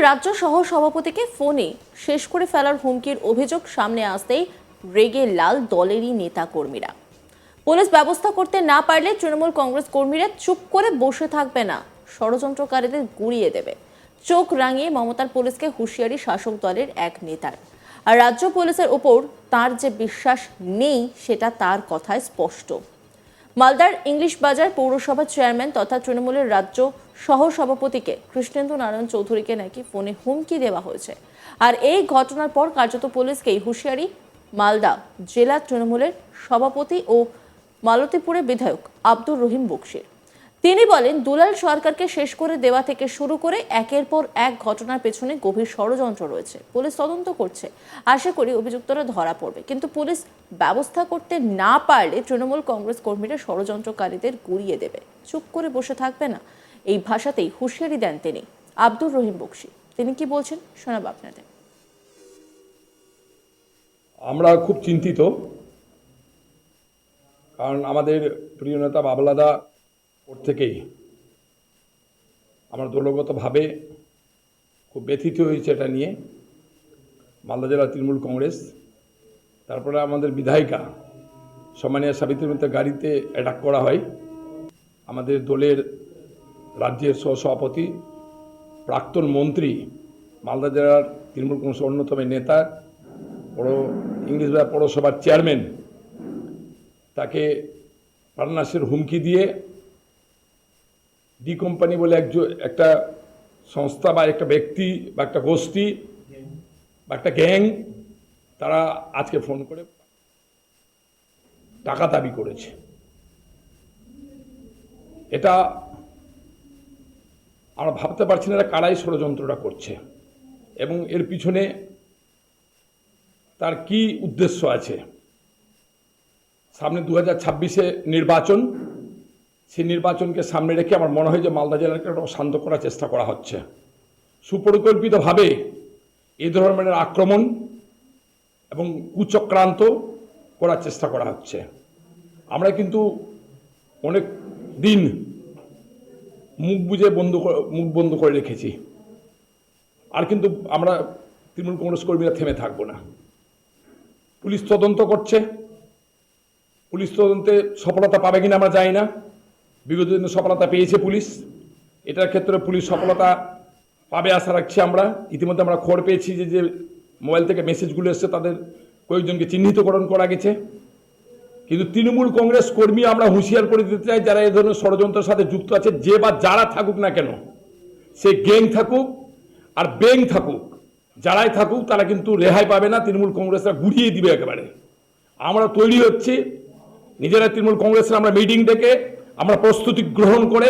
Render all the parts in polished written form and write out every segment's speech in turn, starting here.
রাজ্য সহ সভাপতিকে ফোনে শেষ করে ফেলার হুমকির অভিযোগ সামনে আসতেই রেগে লাল দলেরই নেতা কর্মীরা। পুলিশ ব্যবস্থা করতে না পারলে তৃণমূল কংগ্রেস কর্মীরা চুপ করে বসে থাকবে না, ষড়যন্ত্রকারীদের গুড়িয়ে দেবে। চোখ রাঙিয়ে মমতার পুলিশকে হুঁশিয়ারি শাসক দলের এক নেতার। আর রাজ্য পুলিশের ওপর তার যে বিশ্বাস নেই সেটা তার কথায় স্পষ্ট। মালদার ইংলিশ বাজার পৌরসভা চেয়ারম্যান তথা তৃণমূলের রাজ্য সহ সভাপতিকে কৃষ্ণেন্দু নারায়ণ চৌধুরীকে নাকি ফোনে হুমকি দেওয়া হয়েছে। আর এই ঘটনার পর কার্যত পুলিশকেই হুঁশিয়ারি মালদা জেলা তৃণমূলের সভাপতি ও মালতীপুরের বিধায়ক আব্দুর রহিম বক্সির। তিনি বলেন, দুলাল সরকারকে শেষ করে দেওয়া থেকে শুরু করে একের পর এক ঘটনার পেছনে গভীর ষড়যন্ত্র রয়েছে। পুলিশ তদন্ত করছে, আশা করি অভিযুক্তরা ধরা পড়বে। কিন্তু পুলিশ ব্যবস্থা করতে না পারলে তৃণমূল কংগ্রেস কর্মীরা ষড়যন্ত্রকারীদের গুড়িয়ে দেবে, চুপ করে বসে থাকবে না। এই ভাষাতেই হুঁশিয়ারি দেন তিনি। আব্দুর রহিম বক্সি তিনি কি বলছেন শোনাব আপনাদের। আমরা খুব চিন্তিত, কারণ আমাদের প্রিয় নেতা বাবলাদা ওর থেকেই আমরা দলগতভাবে খুব ব্যথিত হয়েছে এটা নিয়ে। মালদা জেলা তৃণমূল কংগ্রেস, তারপরে আমাদের বিধায়িকা সম্মানীয় সাবিত্রী মিত্রের গাড়িতে অ্যাটাক করা হয়। আমাদের দলের রাজ্যের সহসভাপতি, প্রাক্তন মন্ত্রী, মালদা জেলার তৃণমূল কংগ্রেসের অন্যতম নেতা, ইংলিশ বাজার পৌরসভার চেয়ারম্যান, তাকে প্রাণনাশের হুমকি দিয়ে ডি কোম্পানি বলে একটা সংস্থা বা একটা ব্যক্তি বা একটা গোষ্ঠী বা একটা গ্যাং, তারা আজকে ফোন করে টাকা দাবি করেছে। এটা আমরা ভাবতে পারছি না এরা কারাই ষড়যন্ত্রটা করছে এবং এর পিছনে তার কি উদ্দেশ্য আছে। সামনে 2026-এ নির্বাচন, সেই নির্বাচনকে সামনে রেখে আমার মনে হয় যে মালদা জেলাকে শান্ত করার চেষ্টা করা হচ্ছে। সুপরিকল্পিতভাবে এই ধরনের আক্রমণ এবং কুচক্রান্ত করার চেষ্টা করা হচ্ছে। আমরা কিন্তু অনেক দিন মুখ বন্ধ করে রেখেছি, আর কিন্তু আমরা তৃণমূল কংগ্রেস কর্মীরা থেমে থাকবো না। পুলিশ তদন্ত করছে, পুলিশ তদন্তে সফলতা পাবে কিনা আমরা জানি না। বিগত দিনে সফলতা পেয়েছে পুলিশ, এটার ক্ষেত্রে পুলিশ সফলতা পাবে আশা রাখছি আমরা। ইতিমধ্যে আমরা খবর পেয়েছি যে মোবাইল থেকে মেসেজগুলো এসছে তাদের কয়েকজনকে চিহ্নিতকরণ করা গেছে। কিন্তু তৃণমূল কংগ্রেস কর্মী আমরা হুঁশিয়ার করে দিতে চাই, যারা এই ধরনের ষড়যন্ত্রের সাথে যুক্ত আছে, যে বা যারা থাকুক না কেন, সে গ্যাং থাকুক আর ব্যাং থাকুক, যারাই থাকুক, তারা কিন্তু রেহাই পাবে না। তৃণমূল কংগ্রেসরা গুড়িয়ে দিবে একেবারে। আমরা তৈরি হচ্ছি, নিজেরা তৃণমূল কংগ্রেসের আমরা মিটিং ডেকে আমরা প্রস্তুতি গ্রহণ করে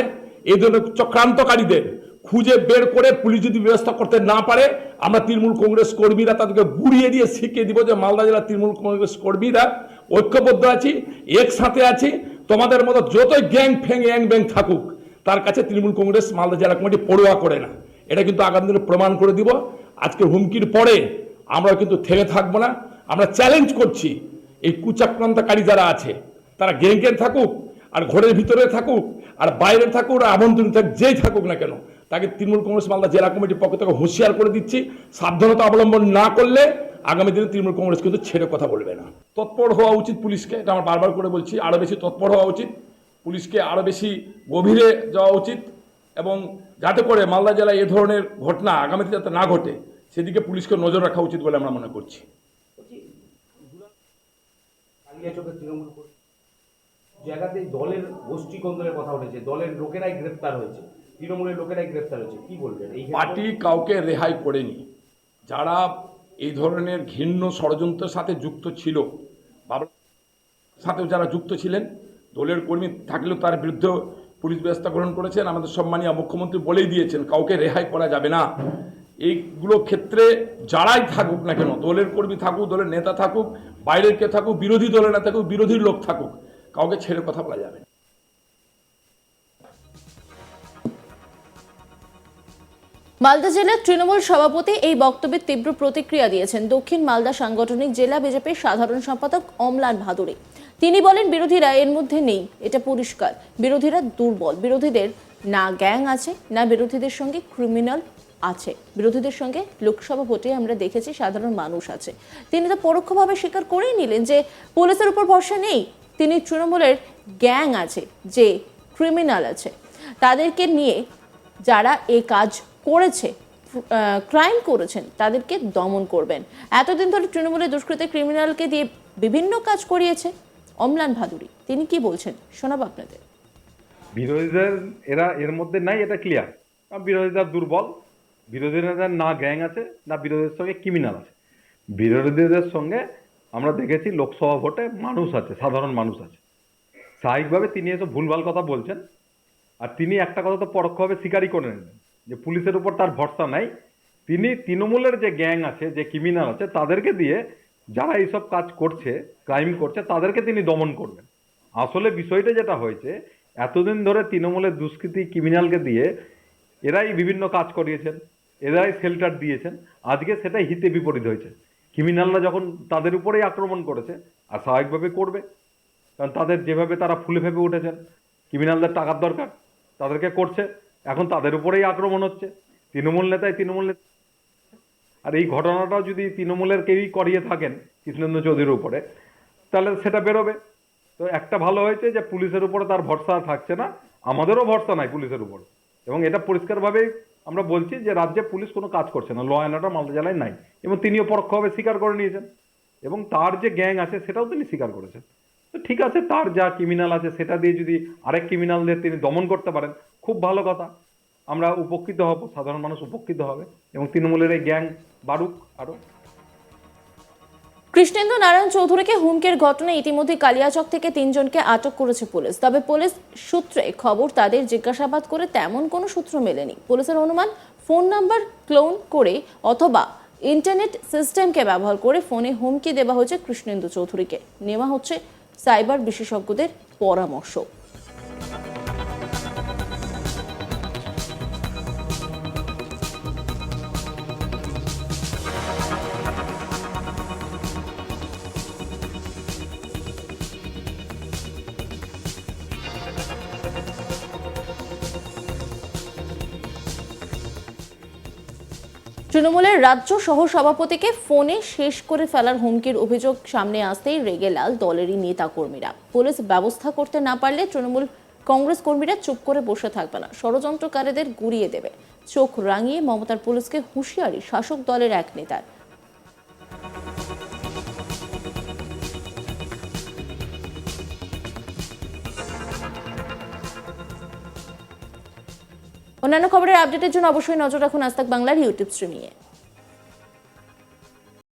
এই ধরনের চক্রান্তকারীদের খুঁজে বের করে পুলিশ যদি ব্যবস্থা করতে না পারে, আমরা তৃণমূল কংগ্রেস কর্মীরা তাদেরকে গুড়িয়ে দিয়ে শিখিয়ে দিব যে মালদা জেলার তৃণমূল কংগ্রেস কর্মীরা ঐক্যবদ্ধ আছি, একসাথে আছি। তোমাদের মতো যতই গ্যাং ফ্যাং অ্যাং ব্যাং থাকুক, তার কাছে তৃণমূল কংগ্রেস মালদা জেলা কমিটি পড়ুয়া করে না। এটা কিন্তু আগামী দিনে প্রমাণ করে দিব। আজকে হুমকির পরে আমরা কিন্তু থেমে থাকবো না। আমরা চ্যালেঞ্জ করছি, এই কুচক্রান্তকারী যারা আছে, তারা গ্যাংয়ের থাকুক আর ঘরের ভিতরে থাকুক আর বাইরে থাকুক আর আভ্যন্তরীণ থাকুক, যেই থাকুক না কেন, তাকে তৃণমূল কংগ্রেস মালদা জেলা কমিটির পক্ষ থেকে হুঁশিয়ার করে দিচ্ছি, সাবধানতা অবলম্বন না করলে আগামী দিনে তৃণমূল কংগ্রেস কিন্তু ছেড়ে কথা বলবে না। তৎপর হওয়া উচিত পুলিশকে, এটা আমার বারবার করে বলছি, আরও বেশি তৎপর হওয়া উচিত পুলিশকে, আরও বেশি গভীরে যাওয়া উচিত, এবং যাতে করে মালদা জেলায় এ ধরনের ঘটনা আগামীতে যাতে না ঘটে সেদিকে পুলিশকে নজর রাখা উচিত বলে আমরা মনে করছি। জায়গাতে দলের গোষ্ঠী কন্দলের কথা উঠেছে, দলের লোকেরাই গ্রেফতার হয়েছে, তৃণমূলের লোকেরাই গ্রেফতার হয়েছে, কি বলবেন? এই পার্টি কাউকে রেহাই করেনি। যারা এই ধরনের ঘৃণ্য ষড়যন্ত্রের সাথে যুক্ত ছিল, বাবার সাথেও যারা যুক্ত ছিলেন, দলের কর্মী থাকলেও তার বিরুদ্ধে পুলিশ ব্যবস্থা গ্রহণ করেছেন। আমাদের সম্মানীয় মুখ্যমন্ত্রী বলেই দিয়েছেন কাউকে রেহাই করা যাবে না। এইগুলো ক্ষেত্রে যারাই থাকুক না কেন, দলের কর্মী থাকুক, দলের নেতা থাকুক, বাইরের কে থাকুক, বিরোধী দলের নেতা থাকুক, বিরোধীর লোক থাকুক, কাউকে ছেড়ে কথা বলা যাবে না। মালদা জেলার তৃণমূল সভাপতি এই বক্তব্যে তীব্র প্রতিক্রিয়া দিয়েছেন দক্ষিণ মালদা সাংগঠনিক জেলা বিজেপির সাধারণ সম্পাদক অমলান ভাদুড়ী। তিনি বলেন, বিরোধীরা এর মধ্যে নেই, এটা পরিষ্কার। বিরোধীরা দুর্বল, বিরোধীদের না গ্যাং আছে, না বিরোধীদের সঙ্গে ক্রিমিনাল আছে। বিরোধীদের সঙ্গে লোকসভা ভোটে আমরা দেখেছি সাধারণ মানুষ আছে। তিনি তো পরোক্ষভাবে স্বীকার করেই নিলেন যে পুলিশের উপর ভরসা নেই, তিনি তৃণমূলের গ্যাং আছে, যে ক্রিমিনাল আছে, তাদেরকে নিয়ে যারা এই কাজ করেছে, ক্রাইম করেছেন, তাদেরকে দমন করবেন। এতদিন ধরে তৃণমূলের দুষ্কৃতী ক্রিমিনালকে দিয়ে বিভিন্ন কাজ করিয়েছে অম্লান ভাদুড়ী। তিনি কি বলছেন শোনাবো আপনাদের। বিরোধীদের এর মধ্যে নাই, এটা ক্লিয়ার। বিরোধীরা দুর্বল, বিরোধীদের না গ্যাং আছে, না বিরোধীদের সঙ্গে ক্রিমিনাল আছে। বিরোধীদের সঙ্গে আমরা দেখেছি লোকসভা ভোটে মানুষ আছে, সাধারণ মানুষ আছে। স্বাভাবিকভাবে তিনি এসব ভুলভাল কথা বলছেন। আর তিনি একটা কথা তো পরোক্ষভাবে স্বীকারই করে নিলেন যে পুলিশের উপর তার ভরসা নাই। তিনি তৃণমূলের যে গ্যাং আছে, যে ক্রিমিনাল আছে, তাদেরকে দিয়ে যারা এইসব কাজ করছে, ক্রাইম করছে, তাদেরকে তিনি দমন করবেন। আসলে বিষয়টা যেটা হয়েছে, এতদিন ধরে তৃণমূলের দুষ্কৃতী ক্রিমিনালকে দিয়ে এরাই বিভিন্ন কাজ করিয়েছেন, এরাই শেল্টার দিয়েছেন। আজকে সেটাই হিতে বিপরীত হয়েছে। ক্রিমিনালরা যখন তাদের উপরেই আক্রমণ করেছে, আর স্বাভাবিকভাবে করবে, কারণ তাদের যেভাবে তারা ফুলে ফেপে উঠেছেন, ক্রিমিনালদের টাকার দরকার, তাদেরকে করছে, এখন তাদের উপরেই আক্রমণ হচ্ছে। তৃণমূল নেতাই তৃণমূল নেতা। আর এই ঘটনাটাও যদি তৃণমূলের কেউই করিয়ে থাকেন কৃষ্ণেন্দু চৌধুরীর উপরে, তাহলে সেটা বেরোবে। তো একটা ভালো হয়েছে যে পুলিশের উপরে তার ভরসা থাকছে না, আমাদেরও ভরসা নাই পুলিশের উপর। এবং এটা পরিষ্কারভাবেই আমরা বলছি যে রাজ্যে পুলিশ কোনো কাজ করছে না, ল অ্যান্ড অর্ডার মালদা জেলায় নাই। এবং তিনিও পরোক্ষভাবে স্বীকার করে নিয়েছেন, এবং তার যে গ্যাং আছে সেটাও তিনি স্বীকার করেছেন। তো ঠিক আছে, তার যা ক্রিমিনাল আছে সেটা দিয়ে যদি আরেক ক্রিমিনালদের তিনি দমন করতে পারেন, খুব ভালো কথা। আমরা উপকৃত হব, সাধারণ মানুষ উপকৃত হবে, এবং তৃণমূলের এই গ্যাং বাড়ুক আরো। কৃষ্ণেন্দু নারায়ণ চৌধুরীকে হুমকির ঘটনায় ইতিমধ্যে কালিয়াচক থেকে 3 জনকে আটক করেছে পুলিশ। তবে পুলিশ সূত্রে খবর, তাদের জিজ্ঞাসাবাদ করে তেমন কোনো সূত্র মেলেনি। পুলিশের অনুমান, ফোন নাম্বার ক্লোন করে অথবা ইন্টারনেট সিস্টেমকে ব্যবহার করে ফোনে হুমকি দেওয়া হয়েছে কৃষ্ণেন্দু চৌধুরীকে। নেওয়া হচ্ছে সাইবার বিশেষজ্ঞদের পরামর্শ। তৃণমূলের রাজ্য সহ সভাপতিকে ফোনে শেষ করে ফেলার হুমকির অভিযোগ সামনে আসতেই রেগে লাল দলেরই নেতা কর্মীরা। পুলিশ ব্যবস্থা করতে না পারলে তৃণমূল কংগ্রেস কর্মীরা চুপ করে বসে থাকবে না, ষড়যন্ত্রকারীদের গুড়িয়ে দেবে। চোখ রাঙিয়ে মমতার পুলিশকে হুঁশিয়ারি শাসক দলের এক নেতার। অন্যান্য খবরের আপডেটের জন্য অবশ্যই নজর রাখুন আজ তাক বাংলার ইউটিউব স্ট্রিমিংয়ে।